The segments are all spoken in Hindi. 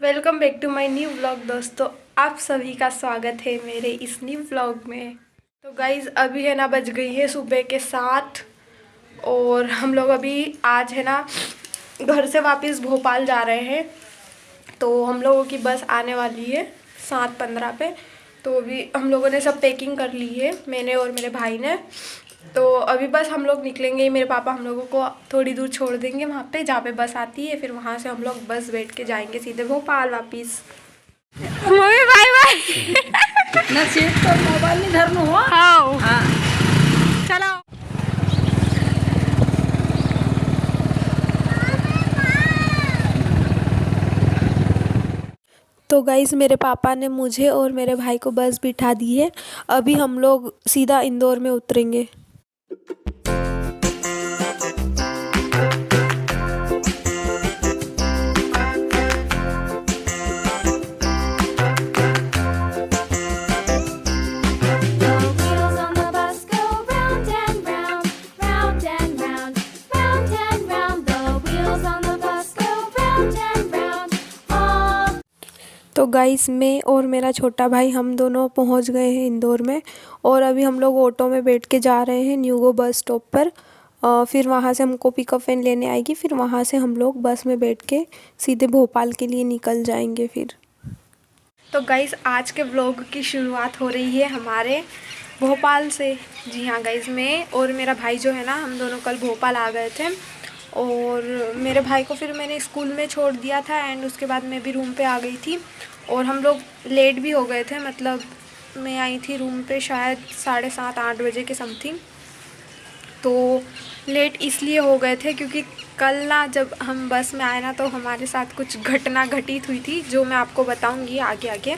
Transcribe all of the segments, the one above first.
Welcome back to my new vlog. दोस्तों, आप सभी का स्वागत है मेरे इस न्यू व्लॉग में। तो गाइज़, अभी है ना बज गई है सुबह के 7 और हम लोग अभी आज है ना घर से वापस भोपाल जा रहे हैं। तो हम लोगों की बस आने वाली है 7:15 पे। तो अभी हम लोगों ने सब पैकिंग कर ली है, मैंने और मेरे भाई ने। तो अभी बस हम लोग निकलेंगे। मेरे पापा हम लोगों को थोड़ी दूर छोड़ देंगे वहाँ पे जहाँ पे बस आती है, फिर वहाँ से हम लोग बस बैठ के जाएंगे सीधे भोपाल वापस। Mummy bye bye. ना सीट तो मोबाइल नहीं धरनु हो। हाँ चलो। तो गाइज़, मेरे पापा ने मुझे और मेरे भाई को बस बिठा दी है। अभी हम लोग सीधा इंदौर में उतरेंगे। तो गाइस, मैं और मेरा छोटा भाई हम दोनों पहुंच गए हैं इंदौर में और अभी हम लोग ऑटो में बैठ के जा रहे हैं न्यूगो बस स्टॉप पर। फिर वहां से हमको पिकअप वैन लेने आएगी, फिर वहां से हम लोग बस में बैठ के सीधे भोपाल के लिए निकल जाएंगे फिर। तो गाइस, आज के व्लॉग की शुरुआत हो रही है हमारे भोपाल से। जी हाँ गाइस, मैं और मेरा भाई जो है ना, हम दोनों कल भोपाल आ गए थे और मेरे भाई को फिर मैंने स्कूल में छोड़ दिया था एंड उसके बाद मैं भी रूम पे आ गई थी और हम लोग लेट भी हो गए थे। मतलब मैं आई थी रूम पे शायद 7:30-8 बजे के समथिंग। तो लेट इसलिए हो गए थे क्योंकि कल ना जब हम बस में आए ना तो हमारे साथ कुछ घटना घटित हुई थी जो मैं आपको बताऊंगी आगे आगे।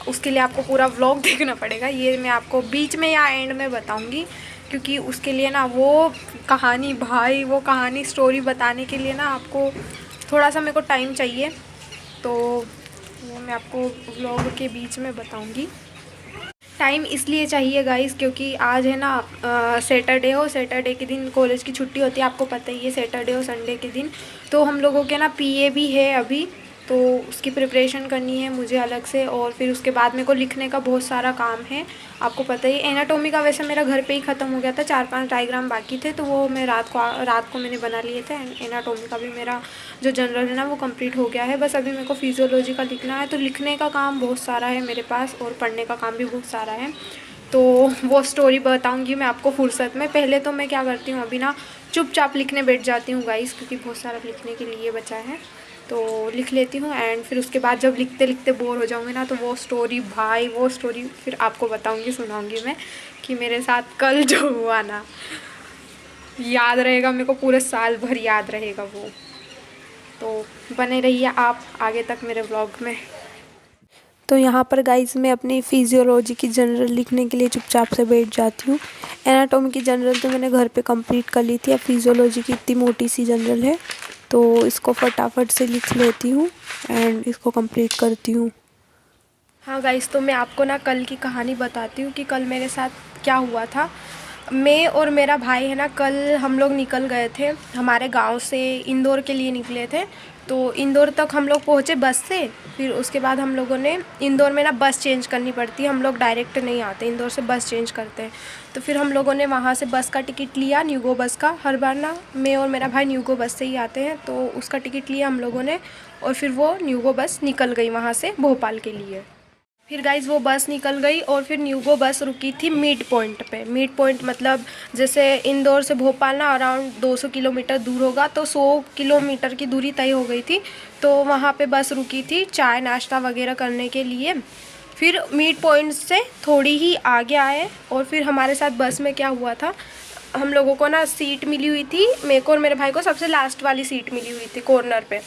उसके लिए आपको पूरा व्लॉग देखना पड़ेगा। ये मैं आपको बीच में या एंड में बताऊंगी क्योंकि उसके लिए ना वो कहानी स्टोरी बताने के लिए ना आपको थोड़ा सा मेरे को टाइम चाहिए। तो वो मैं आपको व्लॉग के बीच में बताऊंगी। टाइम इसलिए चाहिए गाइस क्योंकि आज है ना सैटरडे के दिन कॉलेज की छुट्टी होती है। आपको पता ही है, सैटरडे और संडे के दिन तो हम लोगों के ना पीए भी है अभी, तो उसकी प्रिपरेशन करनी है मुझे अलग से। और फिर उसके बाद मेरे को लिखने का बहुत सारा काम है। आपको पता ही, एनाटॉमी का वैसे मेरा घर पे ही ख़त्म हो गया था, 4-5 डायग्राम बाकी थे तो वो मैं रात को मैंने बना लिए थे। एनाटॉमी का भी मेरा जो जनरल है ना वो कंप्लीट हो गया है। बस अभी मेरे को फिजियोलॉजी का लिखना है। तो लिखने का काम बहुत सारा है मेरे पास और पढ़ने का काम भी बहुत सारा है। तो वो स्टोरी बताऊंगी मैं आपको फुर्सत में। पहले तो मैं क्या करती हूँ, अभी ना चुपचाप लिखने बैठ जाती हूँ गाइस क्योंकि बहुत सारा लिखने के लिए बचा है। तो लिख लेती हूँ एंड फिर उसके बाद जब लिखते लिखते बोर हो जाऊँगी ना तो वो स्टोरी फिर आपको बताऊँगी, सुनाऊँगी मैं कि मेरे साथ कल जो हुआ ना, याद रहेगा मेरे को, पूरे साल भर याद रहेगा वो। तो बने रहिए आप आगे तक मेरे व्लॉग में। तो यहाँ पर गाइस, मैं अपनी फिजियोलॉजी की जनरल लिखने के लिए चुपचाप से बैठ जाती हूँ। एनाटॉमी की जनरल तो मैंने घर पे कंप्लीट कर ली थी। अब फिजियोलॉजी की इतनी मोटी सी जनरल है तो इसको फटाफट से लिख लेती हूँ एंड इसको कंप्लीट करती हूँ। हाँ गाइस, तो मैं आपको ना कल की कहानी बताती हूँ कि कल मेरे साथ क्या हुआ था। मैं और मेरा भाई है ना, कल हम लोग निकल गए थे हमारे गांव से, इंदौर के लिए निकले थे। तो इंदौर तक हम लोग पहुँचे बस से। फिर उसके बाद हम लोगों ने इंदौर में ना बस चेंज करनी पड़ती है, हम लोग डायरेक्ट नहीं आते, इंदौर से बस चेंज करते हैं। तो फिर हम लोगों ने वहाँ से बस का टिकट लिया, न्यूगो बस का। हर बार ना मैं और मेरा भाई न्यूगो बस से ही आते हैं, तो उसका टिकट लिया हम लोगों ने और फिर वो न्यूगो बस निकल गई वहाँ से भोपाल के लिए। फिर गाइज़ वो बस निकल गई और फिर न्यूगो बस रुकी थी मिड पॉइंट पे। मिड पॉइंट मतलब जैसे इंदौर से भोपाल ना अराउंड 200 किलोमीटर दूर होगा, तो 100 किलोमीटर की दूरी तय हो गई थी। तो वहाँ पे बस रुकी थी चाय नाश्ता वगैरह करने के लिए। फिर मिड पॉइंट से थोड़ी ही आगे आए और फिर हमारे साथ बस में क्या हुआ था, हम लोगों को ना सीट मिली हुई थी, मेरे को और मेरे भाई को सबसे लास्ट वाली सीट मिली हुई थी कॉर्नर पे।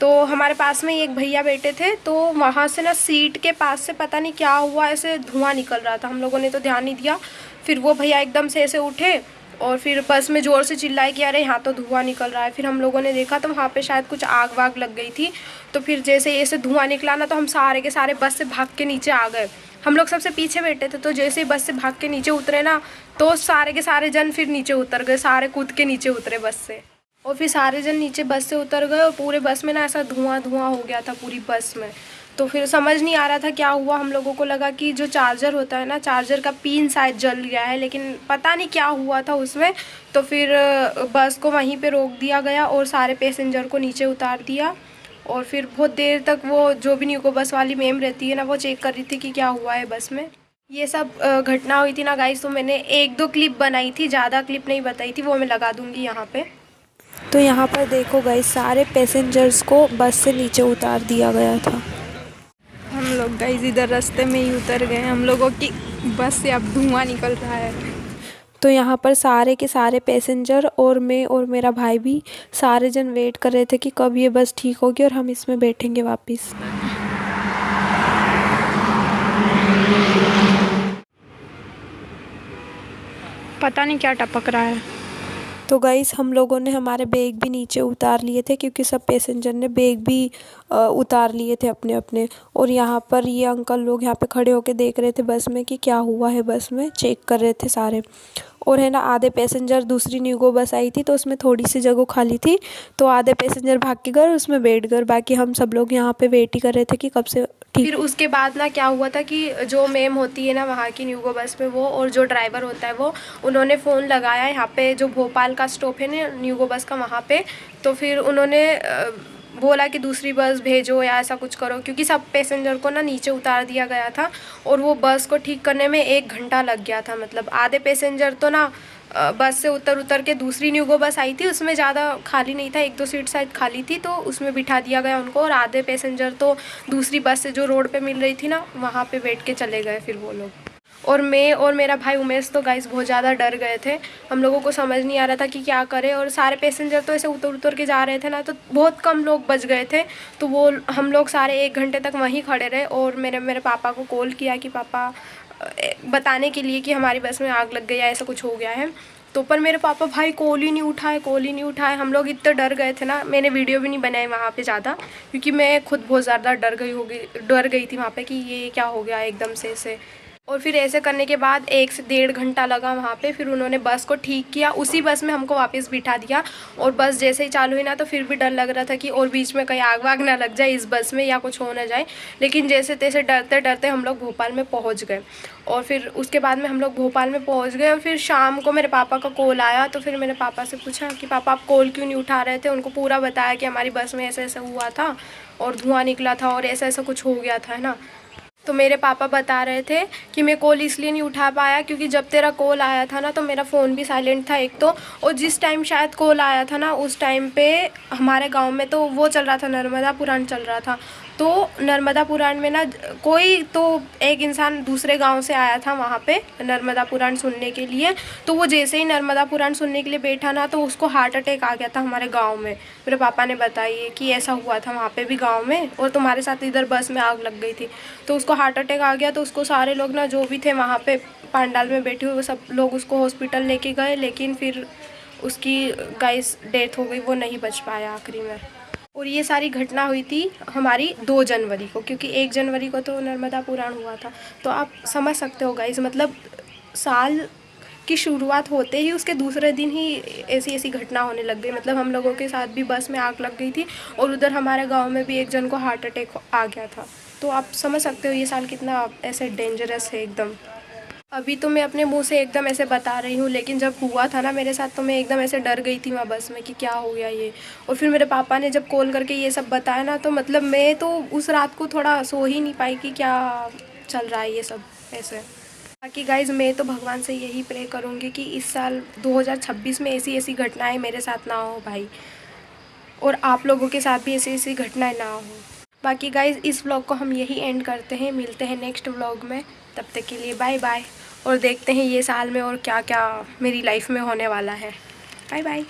तो हमारे पास में एक भैया बैठे थे, तो वहाँ से ना सीट के पास से पता नहीं क्या हुआ, ऐसे धुआं निकल रहा था। हम लोगों ने तो ध्यान नहीं दिया। फिर वो भैया एकदम से ऐसे उठे और फिर बस में ज़ोर से चिल्लाए कि अरे यहाँ तो धुआं निकल रहा है। फिर हम लोगों ने देखा तो वहाँ पे शायद कुछ आग वाग लग गई थी। तो फिर जैसे ऐसे धुआं निकला ना तो हम सारे के सारे बस से भाग के नीचे आ गए। हम लोग सबसे पीछे बैठे थे, तो जैसे ही बस से भाग के नीचे उतरे ना तो सारे के सारे जन फिर नीचे उतर गए, सारे कूद के नीचे उतरे बस से। और फिर सारे जन नीचे बस से उतर गए और पूरे बस में ना ऐसा धुआं धुआं हो गया था पूरी बस में। तो फिर समझ नहीं आ रहा था क्या हुआ। हम लोगों को लगा कि जो चार्जर होता है ना, चार्जर का पिन शायद जल गया है, लेकिन पता नहीं क्या हुआ था उसमें। तो फिर बस को वहीं पे रोक दिया गया और सारे पैसेंजर को नीचे उतार दिया। और फिर बहुत देर तक वो जो भी न्यूगो बस वाली मैम रहती है ना, वो चेक कर रही थी कि क्या हुआ है बस में। ये सब घटना हुई थी ना गाइस। तो मैंने 1-2 क्लिप बनाई थी, ज़्यादा क्लिप नहीं बताई थी, वो मैं लगा दूँगी यहाँ पे। तो यहाँ पर देखो गाइस, सारे पैसेंजर्स को बस से नीचे उतार दिया गया था। हम लोग गाइस इधर रास्ते में ही उतर गए। हम लोगों की बस से अब धुआं निकल रहा है। तो यहाँ पर सारे के सारे पैसेंजर और मैं और मेरा भाई भी सारे जन वेट कर रहे थे कि कब ये बस ठीक होगी और हम इसमें बैठेंगे वापस। पता नहीं क्या टपक रहा है। तो गाइस हम लोगों ने हमारे बैग भी नीचे उतार लिए थे, क्योंकि सब पैसेंजर ने बैग भी उतार लिए थे अपने अपने। और यहाँ पर ये अंकल लोग यहाँ पे खड़े होके देख रहे थे बस में कि क्या हुआ है, बस में चेक कर रहे थे सारे। और है ना, आधे पैसेंजर, दूसरी न्यूगो बस आई थी तो उसमें थोड़ी सी जगह खाली थी, तो आधे पैसेंजर भाग के गए उसमें बैठ गए। बाकी हम सब लोग यहाँ पे वेट ही कर रहे थे कि कब से ठीक। फिर उसके बाद ना क्या हुआ था कि जो मैम होती है ना वहाँ की न्यूगो बस में, वो और जो ड्राइवर होता है वो, उन्होंने फ़ोन लगाया यहाँ पे जो भोपाल का स्टॉप है ना न्यूगो बस का, वहाँ पे। तो फिर उन्होंने बोला कि दूसरी बस भेजो या ऐसा कुछ करो, क्योंकि सब पैसेंजर को ना नीचे उतार दिया गया था। और वो बस को ठीक करने में 1 घंटा लग गया था। मतलब आधे पैसेंजर तो ना बस से उतर के दूसरी न्यूगो बस आई थी, उसमें ज़्यादा खाली नहीं था, 1-2 सीट शायद खाली थी, तो उसमें बिठा दिया गया उनको। और आधे पैसेंजर तो दूसरी बस से जो रोड पे मिल रही थी ना, वहाँ पे बैठ के चले गए फिर वो लोग। और मैं और मेरा भाई उमेश तो गाइस बहुत ज़्यादा डर गए थे। हम लोगों को समझ नहीं आ रहा था कि क्या करें। और सारे पैसेंजर तो ऐसे उतर के जा रहे थे ना, तो बहुत कम लोग बच गए थे। तो वो हम लोग सारे 1 घंटे तक वहीं खड़े रहे। और मेरे पापा को कॉल किया कि पापा, बताने के लिए कि हमारी बस में आग लग गई है, ऐसा कुछ हो गया है। तो पर मेरे पापा भाई कॉल ही नहीं उठाए। हम लोग इतने डर गए थे ना, मैंने वीडियो भी नहीं बनाई वहाँ पे ज़्यादा, क्योंकि मैं खुद बहुत ज़्यादा डर गई थी वहाँ पे कि ये क्या हो गया एकदम से ऐसे। और फिर ऐसे करने के बाद 1 से 1.5 घंटा लगा वहाँ पे। फिर उन्होंने बस को ठीक किया, उसी बस में हमको वापस बिठा दिया। और बस जैसे ही चालू हुई ना, तो फिर भी डर लग रहा था कि और बीच में कहीं आग वाग ना लग जाए इस बस में या कुछ हो ना जाए। लेकिन जैसे तैसे डरते डरते हम लोग भोपाल में पहुँच गए। और फिर उसके बाद में हम लोग भोपाल में पहुँच गए। और फिर शाम को मेरे पापा का कॉल आया, तो फिर मैंने पापा से पूछा कि पापा आप कॉल क्यों नहीं उठा रहे थे। उनको पूरा बताया कि हमारी बस में ऐसा ऐसा हुआ था और धुआं निकला था और ऐसा ऐसा कुछ हो गया था, है ना। तो मेरे पापा बता रहे थे कि मैं कॉल इसलिए नहीं उठा पाया क्योंकि जब तेरा कॉल आया था ना, तो मेरा फ़ोन भी साइलेंट था एक तो। और जिस टाइम शायद कॉल आया था ना, उस टाइम पे हमारे गांव में तो वो चल रहा था, नर्मदा पुराण चल रहा था। तो नर्मदा पुराण में ना कोई तो एक इंसान दूसरे गांव से आया था वहाँ पे नर्मदा पुराण सुनने के लिए। तो वो जैसे ही नर्मदा पुराण सुनने के लिए बैठा ना, तो उसको हार्ट अटैक आ गया था हमारे गांव में। मेरे पापा ने बताई कि ऐसा हुआ था वहाँ पे भी गांव में, और तुम्हारे साथ इधर बस में आग लग गई थी। तो उसको हार्ट अटैक आ गया। तो उसको सारे लोग ना जो भी थे वहाँ पे पंडाल में बैठे हुए, वो सब लोग उसको हॉस्पिटल लेके गए, लेकिन फिर उसकी गाइस डेथ हो गई, वो नहीं बच पाया आखिरी में। और ये सारी घटना हुई थी हमारी 2 जनवरी को, क्योंकि 1 जनवरी को तो नर्मदा पुराण हुआ था। तो आप समझ सकते हो गाइस, मतलब साल की शुरुआत होते ही उसके दूसरे दिन ही ऐसी ऐसी घटना होने लग गई। मतलब हम लोगों के साथ भी बस में आग लग गई थी, और उधर हमारे गांव में भी एक जन को हार्ट अटैक आ गया था। तो आप समझ सकते हो ये साल कितना ऐसे डेंजरस है एकदम। अभी तो मैं अपने मुंह से एकदम ऐसे बता रही हूँ, लेकिन जब हुआ था ना मेरे साथ, तो मैं एकदम ऐसे डर गई थी वहाँ बस में कि क्या हो गया ये। और फिर मेरे पापा ने जब कॉल करके ये सब बताया ना, तो मतलब मैं तो उस रात को थोड़ा सो ही नहीं पाई कि क्या चल रहा है ये सब ऐसे। बाकी गाइज़ मैं तो भगवान से यही प्रे करूँगी कि इस साल 2026 में ऐसी ऐसी घटनाएँ मेरे साथ ना हो भाई, और आप लोगों के साथ भी ऐसी ऐसी घटनाएँ ना हो। बाकी गाइज़ इस व्लॉग को हम यही एंड करते हैं, मिलते हैं नेक्स्ट व्लॉग में। तब तक के लिए बाय बाय, और देखते हैं ये साल में और क्या क्या मेरी लाइफ में होने वाला है। Bye bye.